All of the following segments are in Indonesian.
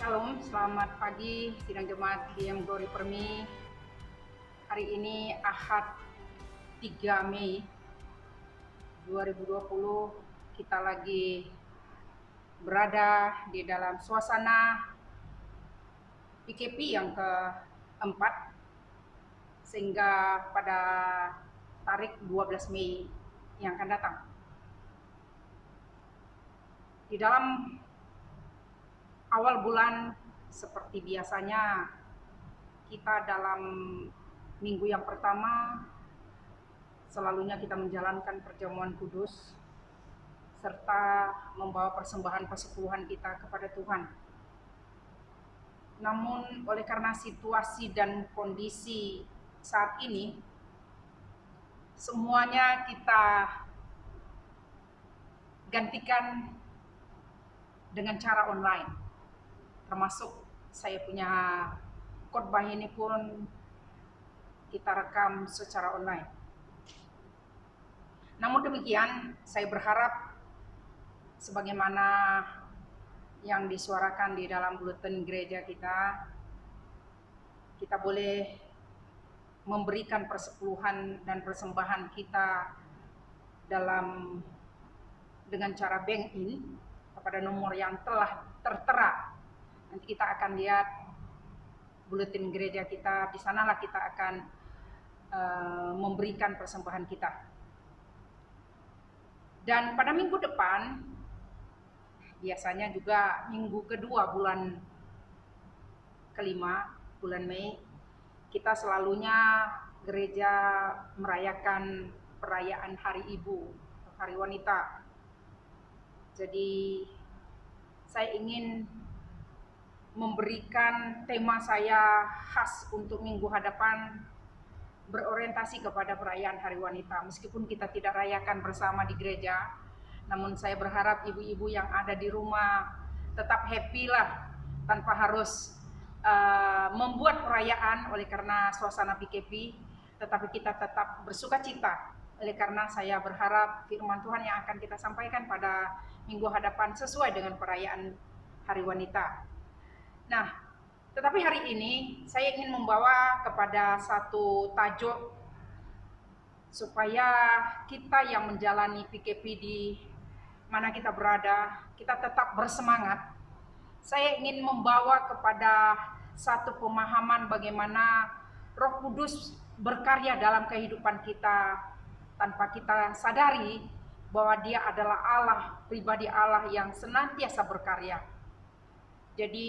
Shalom, selamat pagi sidang jemaat GM Glory Permi. Hari ini Ahad 3 Mei 2020, kita lagi berada di dalam suasana PKP yang keempat, sehingga pada tarik 12 Mei yang akan datang. Di dalam awal bulan seperti biasanya, kita dalam minggu yang pertama selalunya kita menjalankan perjamuan kudus serta membawa persembahan persepuluhan kita kepada Tuhan. Namun oleh karena situasi dan kondisi saat ini, semuanya kita gantikan dengan cara online. Termasuk saya punya khotbah ini pun kita rekam secara online. Namun demikian, saya berharap sebagaimana yang disuarakan di dalam buletin gereja kita boleh memberikan persepuluhan dan persembahan kita dengan cara bank in kepada nomor yang telah tertera. Nanti kita akan lihat buletin gereja kita, di sanalah kita akan memberikan persembahan kita. Dan pada minggu depan, biasanya juga minggu kedua bulan kelima, bulan Mei, kita selalunya gereja merayakan perayaan Hari Ibu, Hari Wanita. Jadi saya ingin memberikan tema saya khas untuk minggu hadapan, berorientasi kepada perayaan Hari Wanita. Meskipun kita tidak rayakan bersama di gereja, namun saya berharap ibu-ibu yang ada di rumah tetap happy lah, tanpa harus membuat perayaan oleh karena suasana PKP, tetapi kita tetap bersuka cita. Oleh karena saya berharap firman Tuhan yang akan kita sampaikan pada minggu hadapan sesuai dengan perayaan Hari Wanita. Nah, tetapi hari ini saya ingin membawa kepada satu tajuk supaya kita yang menjalani PKP di mana kita berada, kita tetap bersemangat. Saya ingin membawa kepada satu pemahaman bagaimana Roh Kudus berkarya dalam kehidupan kita tanpa kita sadari bahwa Dia adalah Allah, pribadi Allah yang senantiasa berkarya. Jadi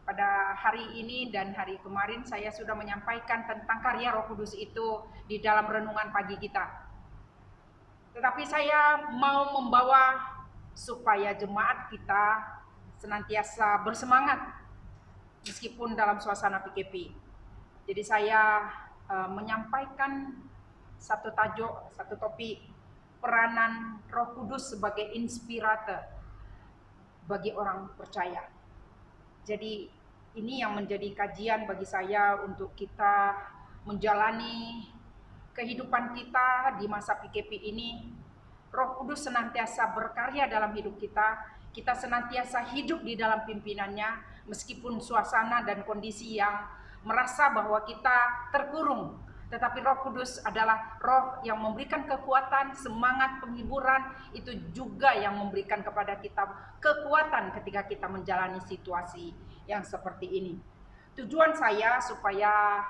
pada hari ini dan hari kemarin saya sudah menyampaikan tentang karya Roh Kudus itu di dalam renungan pagi kita. Tetapi saya mau membawa supaya jemaat kita senantiasa bersemangat meskipun dalam suasana PKP. Jadi saya menyampaikan satu tajuk, satu topik, peranan Roh Kudus sebagai inspirator bagi orang percaya. Jadi ini yang menjadi kajian bagi saya untuk kita menjalani kehidupan kita di masa PKP ini. Roh Kudus senantiasa berkarya dalam hidup kita. Kita senantiasa hidup di dalam pimpinannya meskipun suasana dan kondisi yang merasa bahwa kita terkurung. Tetapi Roh Kudus adalah roh yang memberikan kekuatan, semangat, penghiburan, itu juga yang memberikan kepada kita kekuatan ketika kita menjalani situasi yang seperti ini. Tujuan saya supaya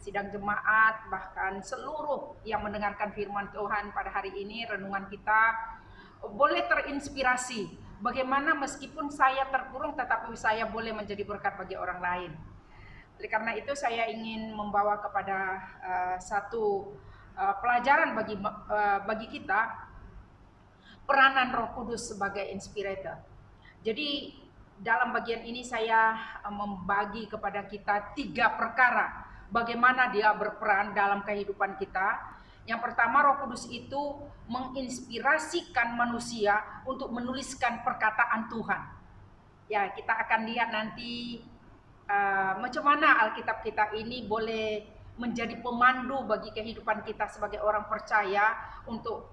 sidang jemaat, bahkan seluruh yang mendengarkan firman Tuhan pada hari ini, renungan kita, boleh terinspirasi. Bagaimana meskipun saya terkurung, tetapi saya boleh menjadi berkat bagi orang lain. Oleh karena itu saya ingin membawa kepada satu pelajaran bagi kita, peranan Roh Kudus sebagai inspirator. Jadi dalam bagian ini saya membagi kepada kita 3 perkara bagaimana Dia berperan dalam kehidupan kita. Yang pertama, Roh Kudus itu menginspirasikan manusia untuk menuliskan perkataan Tuhan. Ya, kita akan lihat nanti macam mana Alkitab kita ini boleh menjadi pemandu bagi kehidupan kita sebagai orang percaya untuk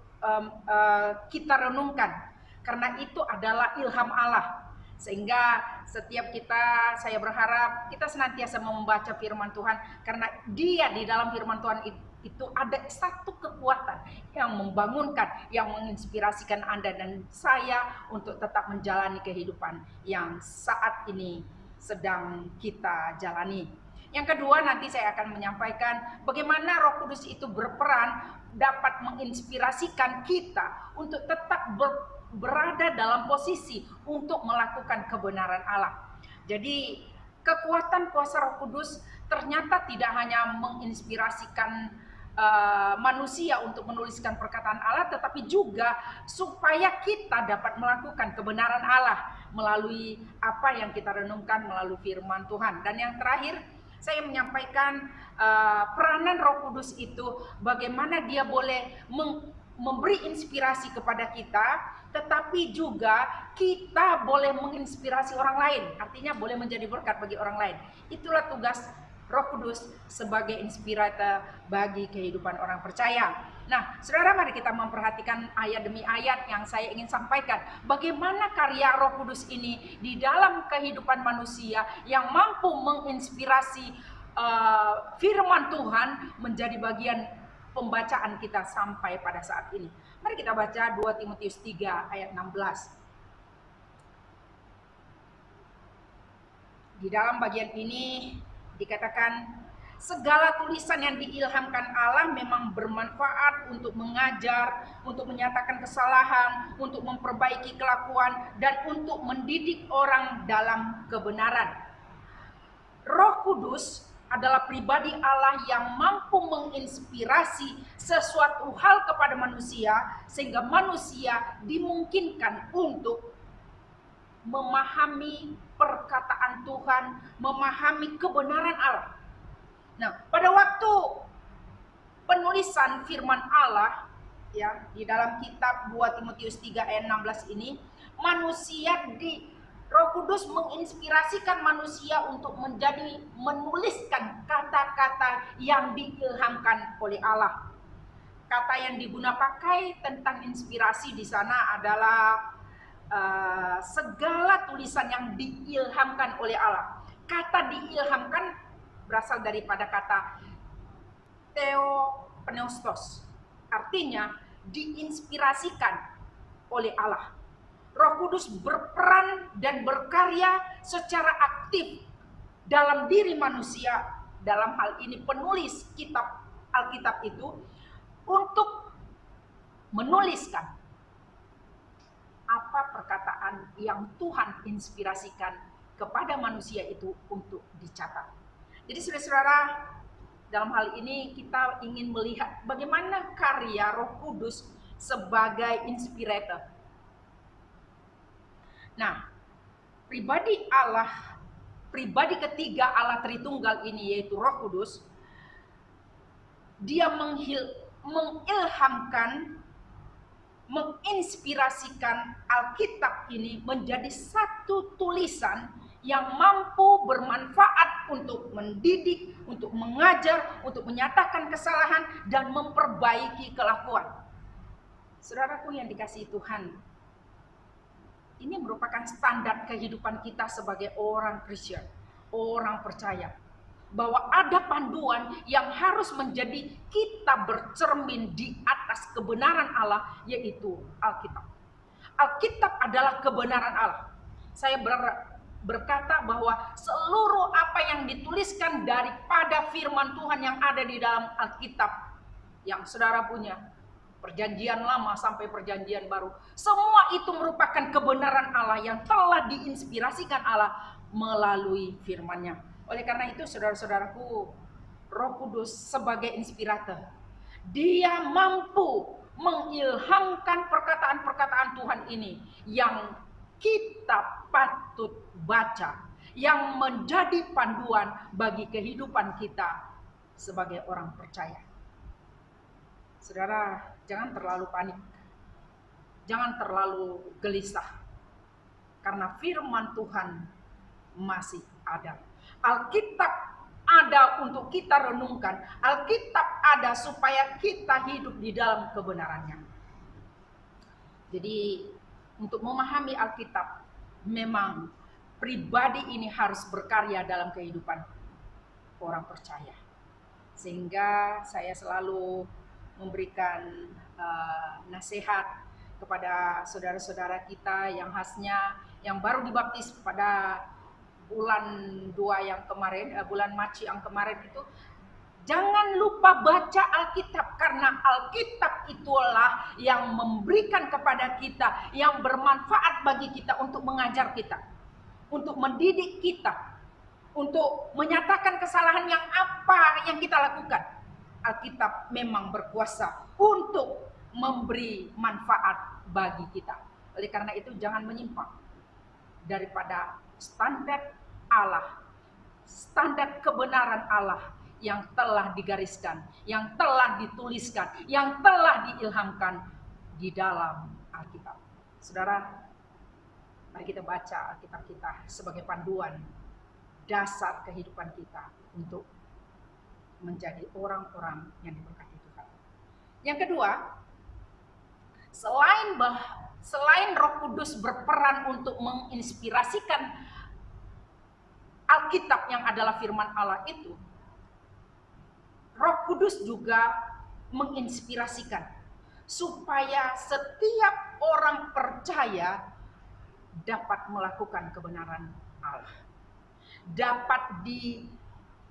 kita renungkan, karena itu adalah ilham Allah. Sehingga setiap kita, saya berharap kita senantiasa membaca firman Tuhan, karena dia di dalam firman Tuhan itu ada satu kekuatan yang membangunkan, yang menginspirasikan Anda dan saya untuk tetap menjalani kehidupan yang saat ini sedang kita jalani. Yang kedua, nanti saya akan menyampaikan bagaimana Roh Kudus itu berperan dapat menginspirasikan kita untuk tetap berada dalam posisi untuk melakukan kebenaran Allah. Jadi kekuatan kuasa Roh Kudus ternyata tidak hanya menginspirasikan manusia untuk menuliskan perkataan Allah, tetapi juga supaya kita dapat melakukan kebenaran Allah melalui apa yang kita renungkan melalui firman Tuhan. Dan yang terakhir, saya menyampaikan peranan Roh Kudus itu, bagaimana dia boleh memberi inspirasi kepada kita, tetapi juga kita boleh menginspirasi orang lain, artinya boleh menjadi berkat bagi orang lain. Itulah tugas Roh Kudus sebagai inspirator bagi kehidupan orang percaya. Nah, saudara, mari kita memperhatikan ayat demi ayat yang saya ingin sampaikan. Bagaimana karya Roh Kudus ini di dalam kehidupan manusia yang mampu menginspirasi firman Tuhan menjadi bagian pembacaan kita sampai pada saat ini. Mari kita baca 2 Timotius 3 ayat 16. Di dalam bagian ini dikatakan, segala tulisan yang diilhamkan Allah memang bermanfaat untuk mengajar, untuk menyatakan kesalahan, untuk memperbaiki kelakuan, dan untuk mendidik orang dalam kebenaran. Roh Kudus adalah pribadi Allah yang mampu menginspirasi sesuatu hal kepada manusia, sehingga manusia dimungkinkan untuk memahami perkataan Tuhan, memahami kebenaran Allah. Nah, pada waktu penulisan firman Allah ya di dalam kitab 2 Timotius 3 ayat 16 ini, manusia Roh Kudus menginspirasikan manusia untuk menuliskan kata-kata yang diilhamkan oleh Allah. Kata yang digunakan pakai tentang inspirasi di sana adalah segala tulisan yang diilhamkan oleh Allah. Kata diilhamkan berasal daripada kata theopneustos, artinya diinspirasikan oleh Allah. Roh Kudus berperan dan berkarya secara aktif dalam diri manusia, dalam hal ini penulis kitab Alkitab itu, untuk menuliskan apa perkataan yang Tuhan inspirasikan kepada manusia itu untuk dicatat. Jadi saudara-saudara, dalam hal ini kita ingin melihat bagaimana karya Roh Kudus sebagai inspirator. Nah, pribadi Allah, pribadi ketiga Allah Tritunggal ini, yaitu Roh Kudus, dia mengilhamkan, menginspirasikan Alkitab ini menjadi satu tulisan yang mampu bermanfaat untuk mendidik, untuk mengajar, untuk menyatakan kesalahan, dan memperbaiki kelakuan. Saudaraku yang dikasihi Tuhan, ini merupakan standar kehidupan kita sebagai orang Kristen, orang percaya, bahwa ada panduan yang harus menjadi kita bercermin di atas kebenaran Allah, yaitu Alkitab. Alkitab adalah kebenaran Allah. Saya berkata bahwa seluruh apa yang dituliskan daripada firman Tuhan yang ada di dalam Alkitab yang saudara punya, perjanjian lama sampai perjanjian baru, semua itu merupakan kebenaran Allah yang telah diinspirasikan Allah melalui firman-Nya. Oleh karena itu, saudara-saudaraku, Roh Kudus sebagai inspirator, dia mampu mengilhamkan perkataan-perkataan Tuhan ini yang kita patut baca, yang menjadi panduan bagi kehidupan kita sebagai orang percaya. Saudara, jangan terlalu panik, jangan terlalu gelisah, karena firman Tuhan masih ada. Alkitab ada untuk kita renungkan. Alkitab ada supaya kita hidup di dalam kebenarannya. Jadi untuk memahami Alkitab, memang pribadi ini harus berkarya dalam kehidupan orang percaya. Sehingga saya selalu memberikan nasihat kepada saudara-saudara kita yang khasnya yang baru dibaptis pada bulan 2 yang kemarin, bulan Maci yang kemarin itu, jangan lupa baca Alkitab, karena Alkitab itulah yang memberikan kepada kita, yang bermanfaat bagi kita untuk mengajar kita, untuk mendidik kita, untuk menyatakan kesalahan yang apa yang kita lakukan. Alkitab memang berkuasa untuk memberi manfaat bagi kita. Oleh karena itu jangan menyimpang daripada standar Allah, standar kebenaran Allah yang telah digariskan, yang telah dituliskan, yang telah diilhamkan di dalam Alkitab. Saudara, mari kita baca Alkitab kita sebagai panduan dasar kehidupan kita untuk menjadi orang-orang yang diberkati Tuhan. Yang kedua, selain Roh Kudus berperan untuk menginspirasikan Alkitab yang adalah firman Allah itu, Roh Kudus juga menginspirasikan supaya setiap orang percaya dapat melakukan kebenaran Allah, dapat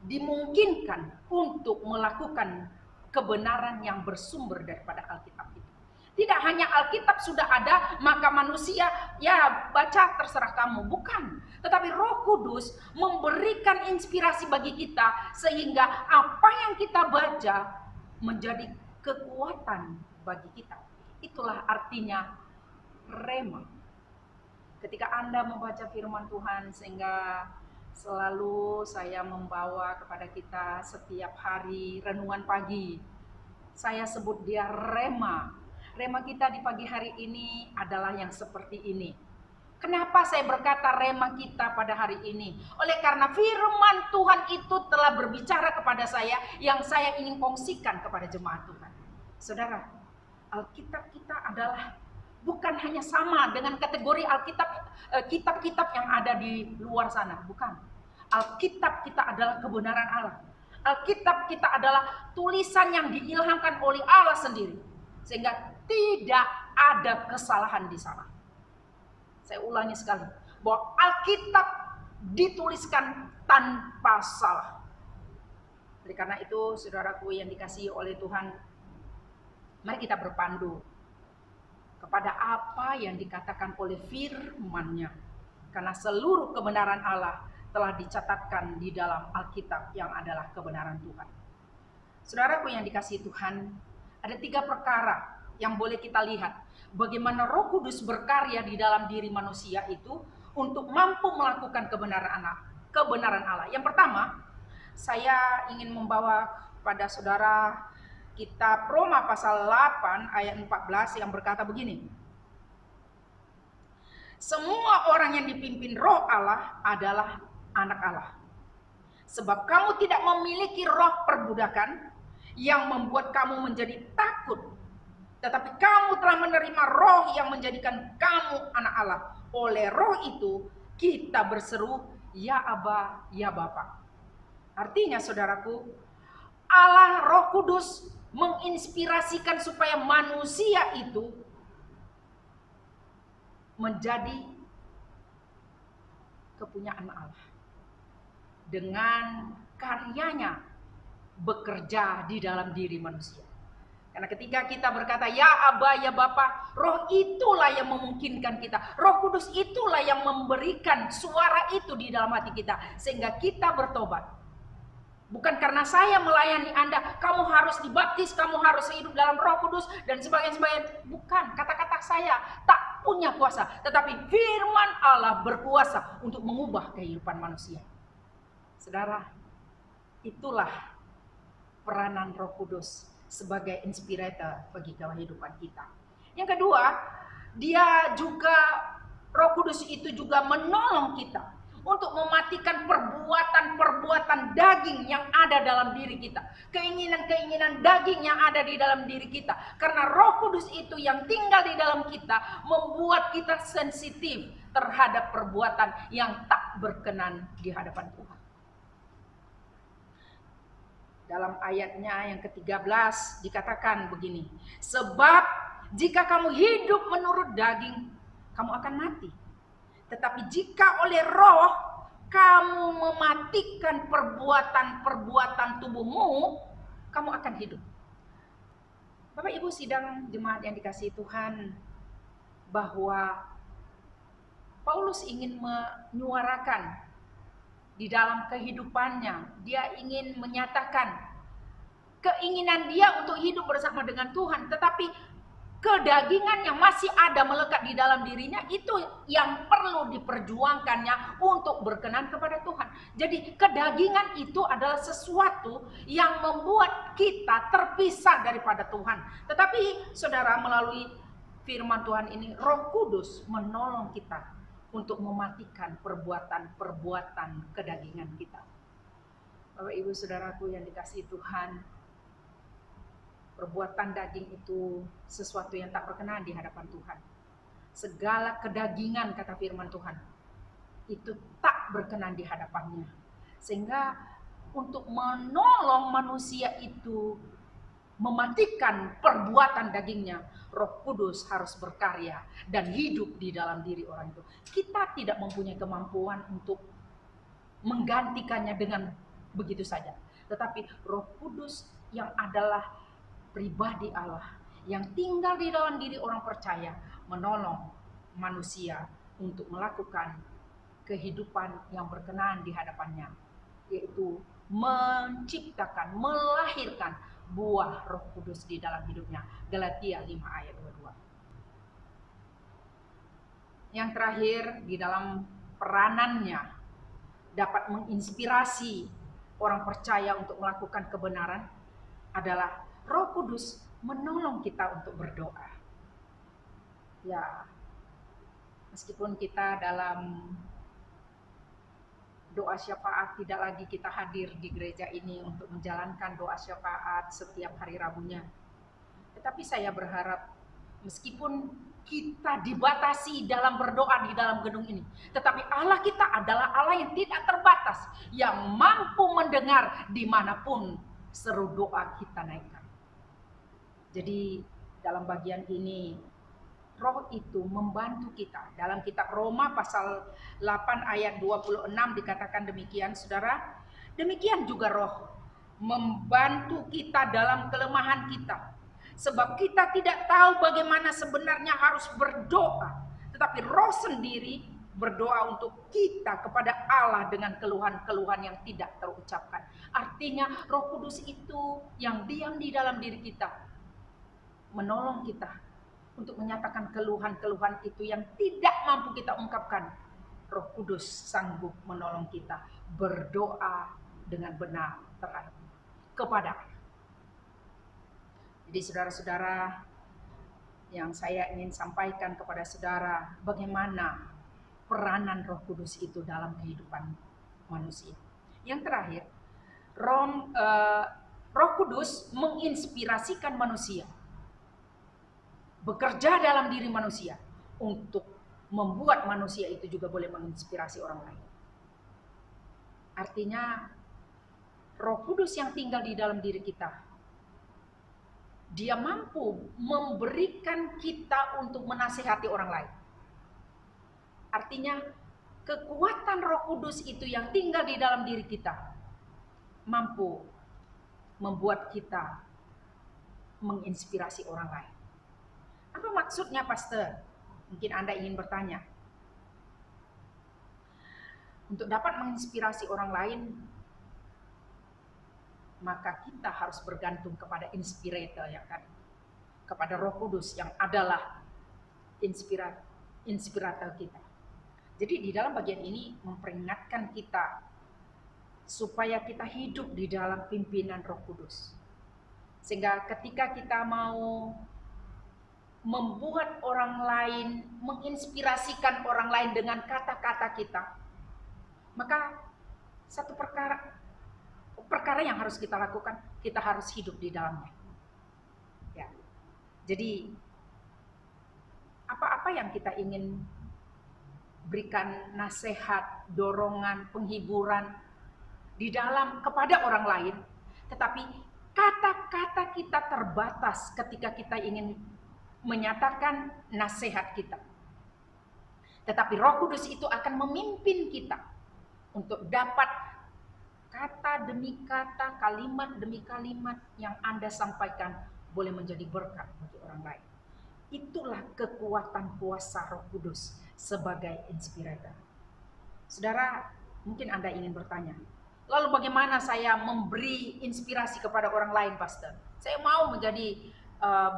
dimungkinkan untuk melakukan kebenaran yang bersumber daripada Alkitab itu. Tidak hanya Alkitab sudah ada, maka manusia ya baca terserah kamu. Bukan. Tetapi Roh Kudus memberikan inspirasi bagi kita sehingga apa yang kita baca menjadi kekuatan bagi kita. Itulah artinya rema. Ketika Anda membaca firman Tuhan, sehingga selalu saya membawa kepada kita setiap hari renungan pagi. Saya sebut dia rema. Rema kita di pagi hari ini adalah yang seperti ini. Kenapa saya berkata rema kita pada hari ini? Oleh karena firman Tuhan itu telah berbicara kepada saya yang saya ingin kongsikan kepada jemaat Tuhan. Saudara, Alkitab kita adalah bukan hanya sama dengan kategori Alkitab, kitab-kitab yang ada di luar sana. Bukan. Alkitab kita adalah kebenaran Allah. Alkitab kita adalah tulisan yang diilhamkan oleh Allah sendiri. Sehingga tidak ada kesalahan di sana. Saya ulangi sekali, bahwa Alkitab dituliskan tanpa salah. Oleh karena itu, saudaraku yang dikasihi oleh Tuhan, mari kita berpandu kepada apa yang dikatakan oleh firman-Nya. Karena seluruh kebenaran Allah telah dicatatkan di dalam Alkitab yang adalah kebenaran Tuhan. Saudaraku yang dikasihi Tuhan, ada 3 perkara yang boleh kita lihat bagaimana Roh Kudus berkarya di dalam diri manusia itu untuk mampu melakukan kebenaran Allah. Yang pertama, saya ingin membawa pada saudara kitab Roma pasal 8 ayat 14 yang berkata begini. Semua orang yang dipimpin Roh Allah adalah anak Allah. Sebab kamu tidak memiliki roh perbudakan yang membuat kamu menjadi takut, tetapi kamu telah menerima roh yang menjadikan kamu anak Allah. Oleh roh itu kita berseru, ya Aba, ya Bapa. Artinya saudaraku, Allah Roh Kudus menginspirasikan supaya manusia itu menjadi kepunyaan Allah. Dengan karyanya bekerja di dalam diri manusia. Karena ketika kita berkata ya Aba ya Bapa, roh itulah yang memungkinkan kita. Roh Kudus itulah yang memberikan suara itu di dalam hati kita sehingga kita bertobat. Bukan karena saya melayani Anda, kamu harus dibaptis, kamu harus hidup dalam Roh Kudus dan sebagainya. Bukan, kata-kata saya tak punya kuasa, tetapi firman Allah berkuasa untuk mengubah kehidupan manusia. Saudara, itulah peranan Roh Kudus sebagai inspirator bagi kehidupan kita. Yang kedua, Roh Kudus itu juga menolong kita untuk mematikan perbuatan-perbuatan daging yang ada dalam diri kita. Keinginan-keinginan daging yang ada di dalam diri kita. Karena Roh Kudus itu yang tinggal di dalam kita membuat kita sensitif terhadap perbuatan yang tak berkenan di hadapan Tuhan. Dalam ayatnya yang ke-13 dikatakan begini, sebab jika kamu hidup menurut daging, kamu akan mati. Tetapi jika oleh roh kamu mematikan perbuatan-perbuatan tubuhmu, kamu akan hidup. Bapak Ibu sidang jemaat yang dikasihi Tuhan, bahwa Paulus ingin menyuarakan di dalam kehidupannya, dia ingin menyatakan keinginan dia untuk hidup bersama dengan Tuhan, tetapi kedagingan yang masih ada melekat di dalam dirinya, itu yang perlu diperjuangkannya untuk berkenan kepada Tuhan. Jadi kedagingan itu adalah sesuatu yang membuat kita terpisah daripada Tuhan. Tetapi saudara, melalui firman Tuhan ini, Roh Kudus menolong kita untuk mematikan perbuatan-perbuatan kedagingan kita. Bapak Ibu Saudaraku yang dikasihi Tuhan, perbuatan daging itu sesuatu yang tak berkenan di hadapan Tuhan. Segala kedagingan, kata firman Tuhan, itu tak berkenan di hadapannya. Sehingga untuk menolong manusia itu mematikan perbuatan dagingnya, Roh Kudus harus berkarya dan hidup di dalam diri orang itu. Kita tidak mempunyai kemampuan untuk menggantikannya dengan begitu saja. Tetapi Roh Kudus yang adalah pribadi Allah yang tinggal di dalam diri orang percaya, menolong manusia untuk melakukan kehidupan yang berkenan di hadapannya, yaitu menciptakan, melahirkan buah Roh Kudus di dalam hidupnya. Galatia 5 ayat 22. Yang terakhir, di dalam peranannya dapat menginspirasi orang percaya untuk melakukan kebenaran adalah Roh Kudus menolong kita untuk berdoa. Ya, meskipun kita dalam doa syafaat tidak lagi kita hadir di gereja ini untuk menjalankan doa syafaat setiap hari Rabunya. Tetapi saya berharap meskipun kita dibatasi dalam berdoa di dalam gedung ini, tetapi Allah kita adalah Allah yang tidak terbatas, yang mampu mendengar dimanapun seru doa kita naikkan. Jadi dalam bagian ini, Roh itu membantu kita. Dalam kitab Roma pasal 8 ayat 26 dikatakan demikian, saudara. Demikian juga Roh membantu kita dalam kelemahan kita. Sebab kita tidak tahu bagaimana sebenarnya harus berdoa. Tetapi Roh sendiri berdoa untuk kita kepada Allah dengan keluhan-keluhan yang tidak terucapkan. Artinya Roh Kudus itu yang diam di dalam diri kita, menolong kita untuk menyatakan keluhan-keluhan itu yang tidak mampu kita ungkapkan. Roh Kudus sanggup menolong kita berdoa dengan benar terhadap kepada Allah. Jadi saudara-saudara, yang saya ingin sampaikan kepada saudara, bagaimana peranan Roh Kudus itu dalam kehidupan manusia. Yang terakhir, Roh Kudus menginspirasikan manusia, bekerja dalam diri manusia untuk membuat manusia itu juga boleh menginspirasi orang lain. Artinya Roh Kudus yang tinggal di dalam diri kita, dia mampu memberikan kita untuk menasihati orang lain. Artinya kekuatan Roh Kudus itu yang tinggal di dalam diri kita mampu membuat kita menginspirasi orang lain. Apa maksudnya, Pastor? Mungkin Anda ingin bertanya. Untuk dapat menginspirasi orang lain, maka kita harus bergantung kepada inspirator, ya kan? Kepada Roh Kudus yang adalah inspirator kita. Jadi di dalam bagian ini memperingatkan kita supaya kita hidup di dalam pimpinan Roh Kudus. Sehingga ketika kita mau membuat orang lain, menginspirasikan orang lain dengan kata-kata kita, maka satu perkara yang harus kita lakukan, kita harus hidup di dalamnya. Ya. Jadi apa-apa yang kita ingin berikan nasihat, dorongan, penghiburan di dalam kepada orang lain, tetapi kata-kata kita terbatas ketika kita ingin menyatakan nasihat kita. Tetapi Roh Kudus itu akan memimpin kita untuk dapat kata demi kata, kalimat demi kalimat yang Anda sampaikan boleh menjadi berkat bagi orang lain. Itulah kekuatan kuasa Roh Kudus sebagai inspirator. Saudara, mungkin Anda ingin bertanya, lalu bagaimana saya memberi inspirasi kepada orang lain, Pastor? Saya mau menjadi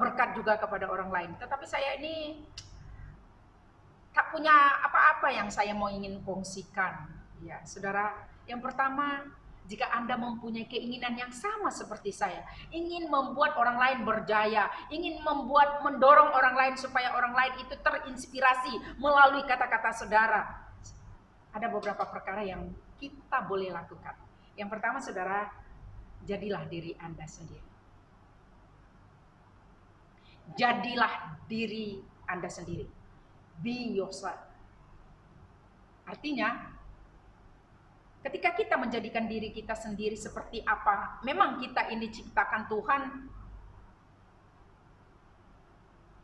berkat juga kepada orang lain, tetapi saya ini tak punya apa-apa yang saya mau ingin kongsikan. Ya, saudara, yang pertama, jika Anda mempunyai keinginan yang sama seperti saya, ingin membuat orang lain berjaya, ingin mendorong orang lain supaya orang lain itu terinspirasi melalui kata-kata saudara, ada beberapa perkara yang kita boleh lakukan. Yang pertama, saudara, jadilah diri Anda sendiri. Jadilah diri Anda sendiri. Be yourself. Artinya, ketika kita menjadikan diri kita sendiri seperti apa, memang kita ini ciptakan Tuhan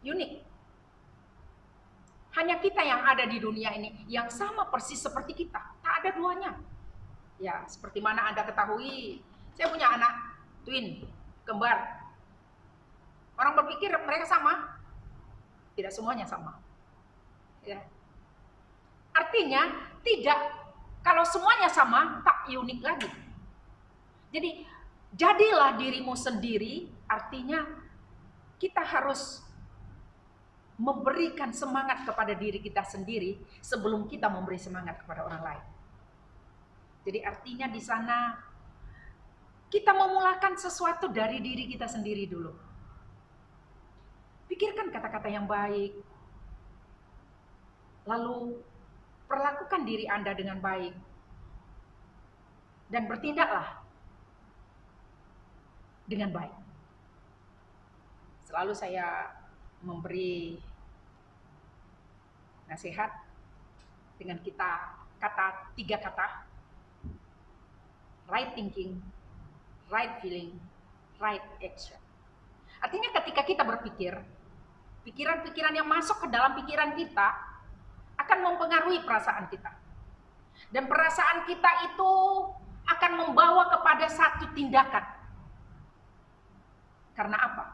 unik. Hanya kita yang ada di dunia ini yang sama persis seperti kita. Tak ada duanya. Ya, seperti mana Anda ketahui, saya punya anak twin, kembar. Orang berpikir mereka sama. Tidak semuanya sama. Ya. Artinya tidak, kalau semuanya sama tak unik lagi. Jadi jadilah dirimu sendiri, artinya kita harus memberikan semangat kepada diri kita sendiri sebelum kita memberi semangat kepada orang lain. Jadi artinya di sana kita memulakan sesuatu dari diri kita sendiri dulu. Pikirkan kata-kata yang baik, lalu perlakukan diri Anda dengan baik, dan bertindaklah dengan baik. Selalu saya memberi nasihat dengan tiga kata: right thinking, right feeling, right action. Artinya ketika kita berpikir, pikiran-pikiran yang masuk ke dalam pikiran kita akan mempengaruhi perasaan kita. Dan perasaan kita itu akan membawa kepada satu tindakan. Karena apa?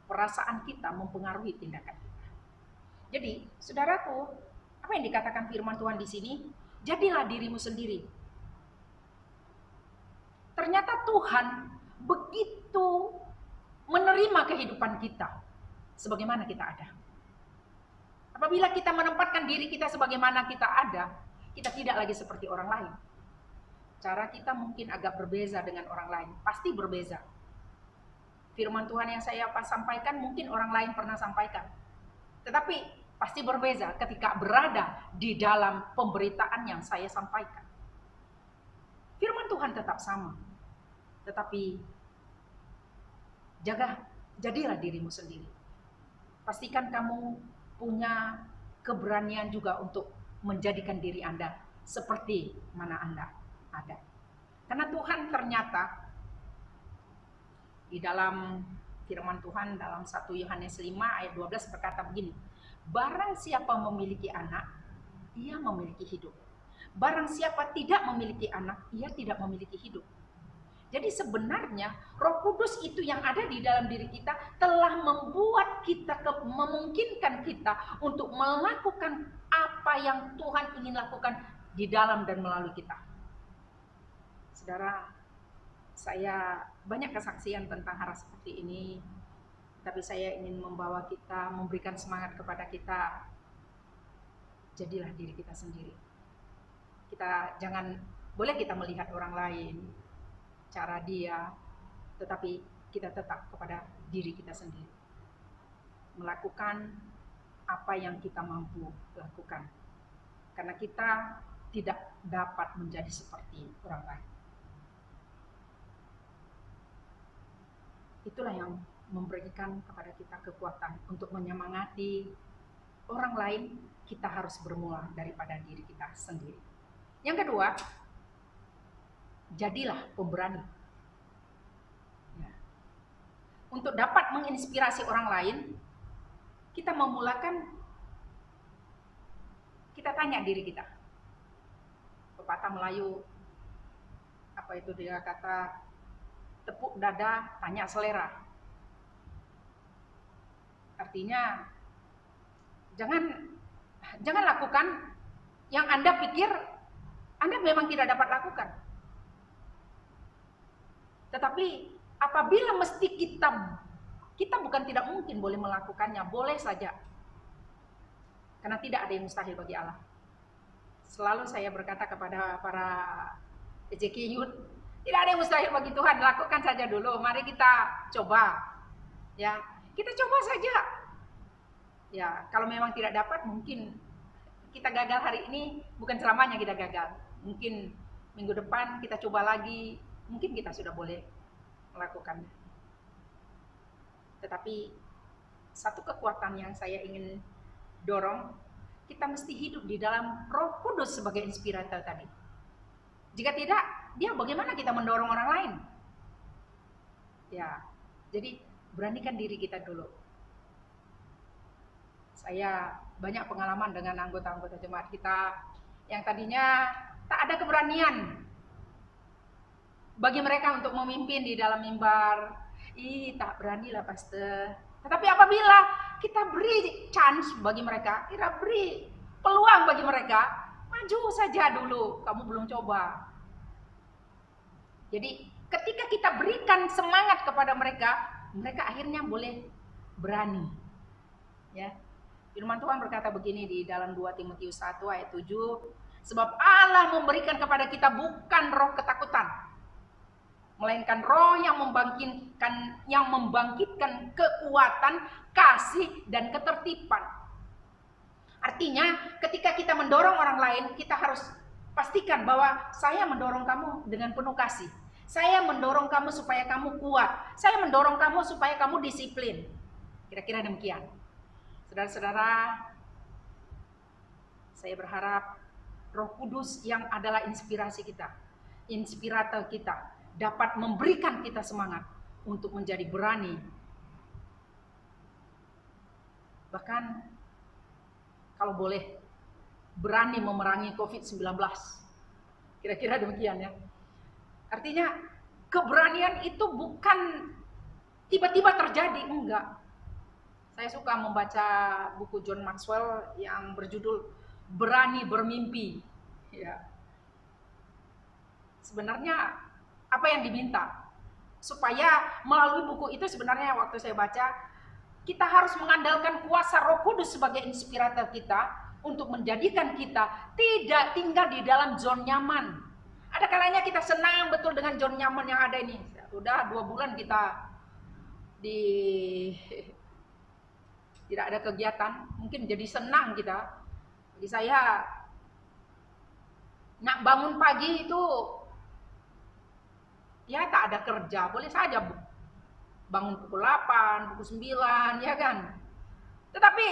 Perasaan kita mempengaruhi tindakan kita. Jadi, saudaraku, apa yang dikatakan firman Tuhan di sini? Jadilah dirimu sendiri. Ternyata Tuhan begitu menerima kehidupan kita sebagaimana kita ada. Apabila kita menempatkan diri kita sebagaimana kita ada, kita tidak lagi seperti orang lain. Cara kita mungkin agak berbeza dengan orang lain, pasti berbeza. Firman Tuhan yang saya sampaikan mungkin orang lain pernah sampaikan, tetapi pasti berbeza ketika berada di dalam pemberitaan yang saya sampaikan. Firman Tuhan tetap sama, tetapi jadilah dirimu sendiri. Pastikan kamu punya keberanian juga untuk menjadikan diri Anda seperti mana Anda ada. Karena Tuhan ternyata di dalam firman Tuhan dalam 1 Yohanes 5 ayat 12 berkata begini, barang siapa memiliki anak, ia memiliki hidup. Barang siapa tidak memiliki anak, ia tidak memiliki hidup. Jadi sebenarnya Roh Kudus itu yang ada di dalam diri kita telah membuat kita, memungkinkan kita untuk melakukan apa yang Tuhan ingin lakukan di dalam dan melalui kita. Saudara, saya banyak kesaksian tentang hal seperti ini, tapi saya ingin membawa kita, memberikan semangat kepada kita, jadilah diri kita sendiri. Boleh kita melihat orang lain, cara dia, tetapi kita tetap kepada diri kita sendiri. Melakukan apa yang kita mampu lakukan. Karena kita tidak dapat menjadi seperti orang lain. Itulah yang memberikan kepada kita kekuatan untuk menyemangati orang lain, kita harus bermula daripada diri kita sendiri. Yang kedua, jadilah pemberani. Ya. Untuk dapat menginspirasi orang lain, kita memulakan, kita tanya diri kita. Pepatah Melayu, apa itu dia kata, tepuk dada, tanya selera. Artinya, jangan lakukan yang Anda pikir Anda memang tidak dapat lakukan. Tetapi apabila mesti kita bukan tidak mungkin boleh melakukannya, boleh saja. Karena tidak ada yang mustahil bagi Allah. Selalu saya berkata kepada para EJK Youth, tidak ada yang mustahil bagi Tuhan, lakukan saja dulu. Mari kita coba. Ya, kita coba saja. Ya, kalau memang tidak dapat, mungkin kita gagal hari ini, bukan selamanya kita gagal. Mungkin minggu depan kita coba lagi, mungkin kita sudah boleh melakukannya. Tetapi satu kekuatan yang saya ingin dorong, kita mesti hidup di dalam Roh Kudus sebagai inspirator tadi. Jika tidak, dia bagaimana kita mendorong orang lain? Ya, jadi beranikan diri kita dulu. Saya banyak pengalaman dengan anggota-anggota jemaat kita yang tadinya tak ada keberanian bagi mereka untuk memimpin di dalam mimbar. Tak beranilah pastor. Tetapi apabila kita beri chance bagi mereka, kita beri peluang bagi mereka, maju saja dulu, kamu belum coba. Jadi ketika kita berikan semangat kepada mereka, mereka akhirnya boleh berani. Ya. Firman Tuhan berkata begini di dalam 2 Timotius 1 ayat 7, sebab Allah memberikan kepada kita bukan roh ketakutan, melainkan roh yang membangkitkan kekuatan, kasih, dan ketertiban. Artinya ketika kita mendorong orang lain, kita harus pastikan bahwa saya mendorong kamu dengan penuh kasih. Saya mendorong kamu supaya kamu kuat. Saya mendorong kamu supaya kamu disiplin. Kira-kira demikian. Saudara-saudara, saya berharap Roh Kudus yang adalah inspirasi kita, inspirator kita, dapat memberikan kita semangat untuk menjadi berani. Bahkan kalau boleh, berani memerangi COVID-19. Kira-kira demikian ya. Artinya keberanian itu bukan tiba-tiba terjadi, enggak. Saya suka membaca buku John Maxwell yang berjudul Berani Bermimpi. Ya. Sebenarnya apa yang diminta? Supaya melalui buku itu sebenarnya waktu saya baca, kita harus mengandalkan kuasa Roh Kudus sebagai inspirator kita untuk menjadikan kita tidak tinggal di dalam zona nyaman. Ada kalanya kita senang betul dengan zona nyaman yang ada ini. Sudah 2 bulan kita tidak ada kegiatan, mungkin jadi senang kita. Bagi saya, nak bangun pagi itu, ya tak ada kerja, boleh saja bangun pukul 8, pukul 9, ya kan. Tetapi,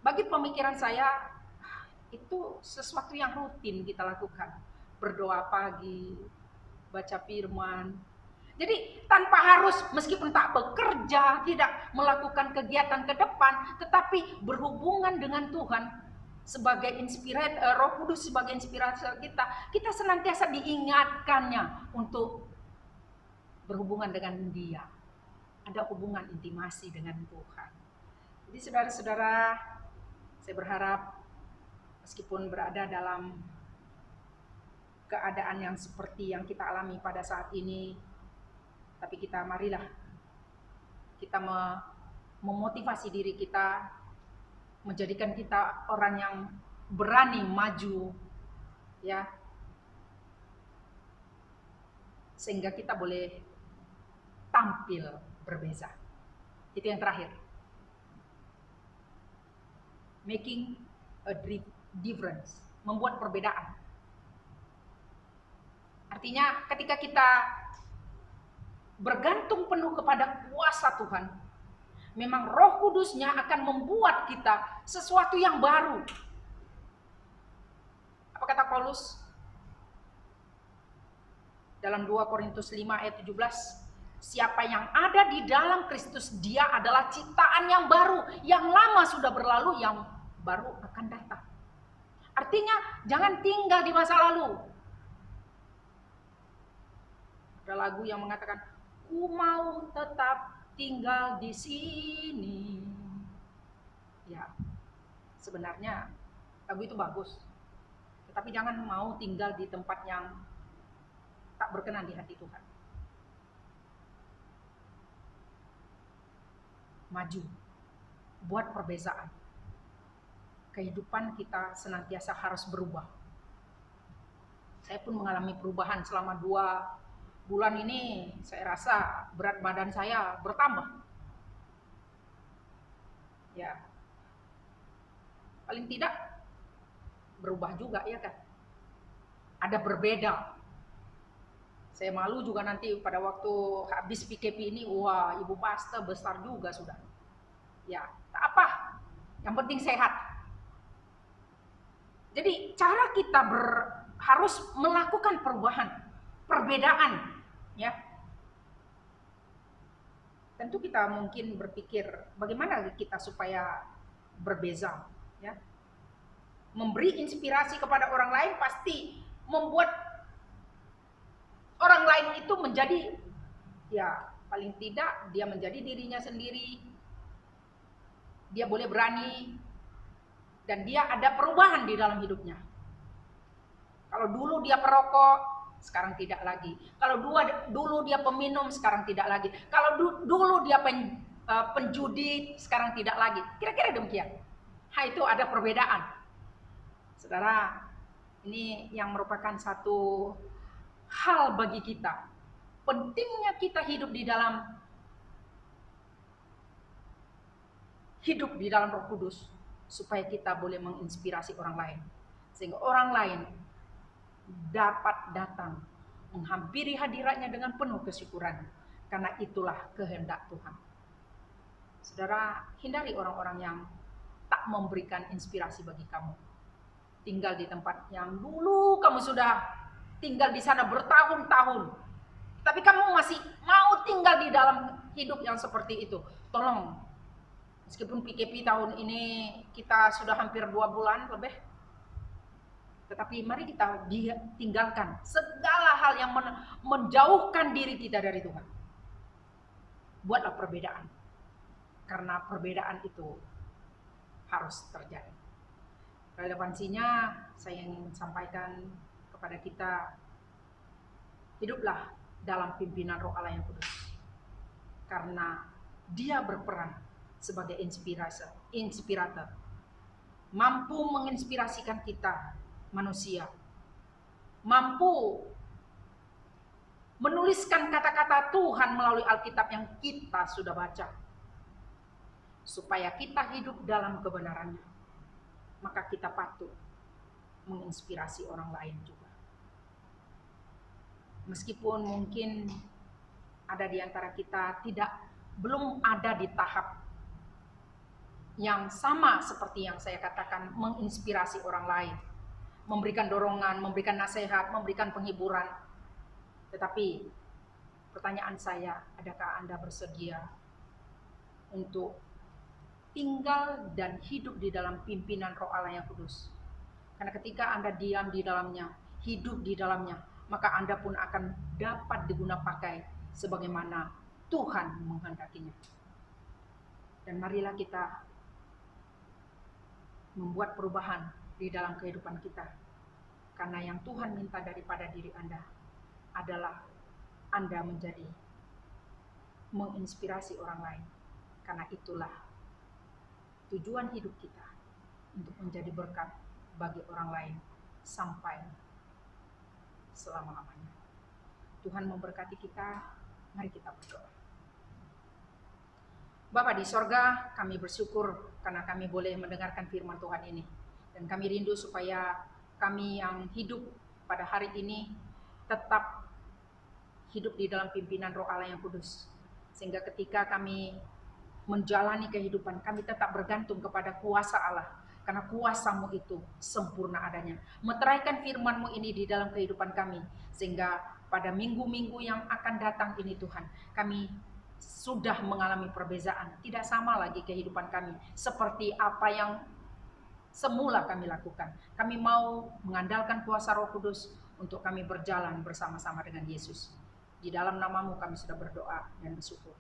bagi pemikiran saya, itu sesuatu yang rutin kita lakukan. Berdoa pagi, baca firman. Jadi tanpa harus, meskipun tak bekerja, tidak melakukan kegiatan ke depan, tetapi berhubungan dengan Tuhan sebagai inspirator, Roh Kudus sebagai inspirator kita senantiasa diingatkannya untuk berhubungan dengan Dia. Ada hubungan intimasi dengan Tuhan. Jadi saudara-saudara, saya berharap meskipun berada dalam keadaan yang seperti yang kita alami pada saat ini, tapi marilah kita memotivasi diri kita, menjadikan kita orang yang berani maju, ya, sehingga kita boleh tampil berbeza. Itu yang terakhir, making a difference, membuat perbedaan. Artinya ketika kita bergantung penuh kepada kuasa Tuhan, Memang Roh Kudusnya akan membuat kita sesuatu yang baru. Apa kata Paulus? Dalam 2 Korintus 5 ayat 17, siapa yang ada di dalam Kristus, dia adalah ciptaan yang baru. Yang lama sudah berlalu, yang baru akan datang. Artinya jangan tinggal di masa lalu. Ada lagu yang mengatakan, ku mau tetap tinggal di sini. Ya, sebenarnya lagu itu bagus. Tetapi jangan mau tinggal di tempat yang tak berkenan di hati Tuhan. Maju, buat perbezaan. Kehidupan kita senantiasa harus berubah. Saya pun mengalami perubahan selama 2 bulan ini. Saya rasa berat badan saya bertambah. Ya, paling tidak berubah juga, ya kan? Ada berbeda. Saya malu juga nanti pada waktu habis PKP ini, wah, ibu pastor besar juga sudah. Ya, tak apa. Yang penting sehat. Jadi cara kita harus melakukan perubahan, perbedaan, ya. Tentu kita mungkin berpikir bagaimana kita supaya berbeza, ya. Memberi inspirasi kepada orang lain pasti membuat orang lain itu menjadi, ya paling tidak dia menjadi dirinya sendiri. Dia boleh berani dan dia ada perubahan di dalam hidupnya. Kalau dulu dia perokok, sekarang tidak lagi. Kalau dulu dia peminum, sekarang tidak lagi. Kalau dulu dia penjudi, sekarang tidak lagi. Kira-kira demikian. Itu ada perbedaan. Saudara, ini yang merupakan satu hal bagi kita. Pentingnya kita hidup di dalam Roh Kudus supaya kita boleh menginspirasi orang lain. Sehingga orang lain dapat datang menghampiri hadiratnya dengan penuh kesyukuran. Karena itulah kehendak Tuhan. Saudara, hindari orang-orang yang tak memberikan inspirasi bagi kamu. Tinggal di tempat yang dulu kamu sudah tinggal di sana bertahun-tahun, tapi kamu masih mau tinggal di dalam hidup yang seperti itu. Tolong, meskipun PKP tahun ini kita sudah hampir 2 bulan lebih, tetapi mari kita tinggalkan segala hal yang menjauhkan diri kita dari Tuhan. Buatlah perbedaan, karena perbedaan itu harus terjadi. Relevansinya saya ingin sampaikan kepada kita, hiduplah dalam pimpinan Roh Allah yang kudus, karena Dia berperan sebagai inspirator, mampu menginspirasikan kita manusia, mampu menuliskan kata-kata Tuhan melalui Alkitab yang kita sudah baca, supaya kita hidup dalam kebenarannya. Maka kita patut menginspirasi orang lain juga. Meskipun mungkin ada di antara kita belum ada di tahap yang sama seperti yang saya katakan, menginspirasi orang lain, memberikan dorongan, memberikan nasihat, memberikan penghiburan. Tetapi pertanyaan saya, adakah Anda bersedia untuk tinggal dan hidup di dalam pimpinan Roh Allah yang kudus? Karena ketika Anda diam di dalamnya, hidup di dalamnya, maka Anda pun akan dapat digunapakai sebagaimana Tuhan menghendakinya. Dan marilah kita membuat perubahan di dalam kehidupan kita. Karena yang Tuhan minta daripada diri Anda adalah Anda menginspirasi orang lain. Karena itulah tujuan hidup kita, untuk menjadi berkat bagi orang lain sampai selama-lamanya. Tuhan memberkati kita. Mari kita berdoa. Bapa di sorga, kami bersyukur karena kami boleh mendengarkan firman Tuhan ini. Dan kami rindu supaya kami yang hidup pada hari ini tetap hidup di dalam pimpinan Roh Allah yang kudus. Sehingga ketika kami menjalani kehidupan, kami tetap bergantung kepada kuasa Allah. Karena kuasa-Mu itu sempurna adanya. Meteraikan firman-Mu ini di dalam kehidupan kami. Sehingga pada minggu-minggu yang akan datang ini Tuhan, kami sudah mengalami perbezaan. Tidak sama lagi kehidupan kami seperti apa yang semula kami lakukan. Kami mau mengandalkan kuasa Roh Kudus untuk kami berjalan bersama-sama dengan Yesus. Di dalam nama-Mu kami sudah berdoa dan bersyukur.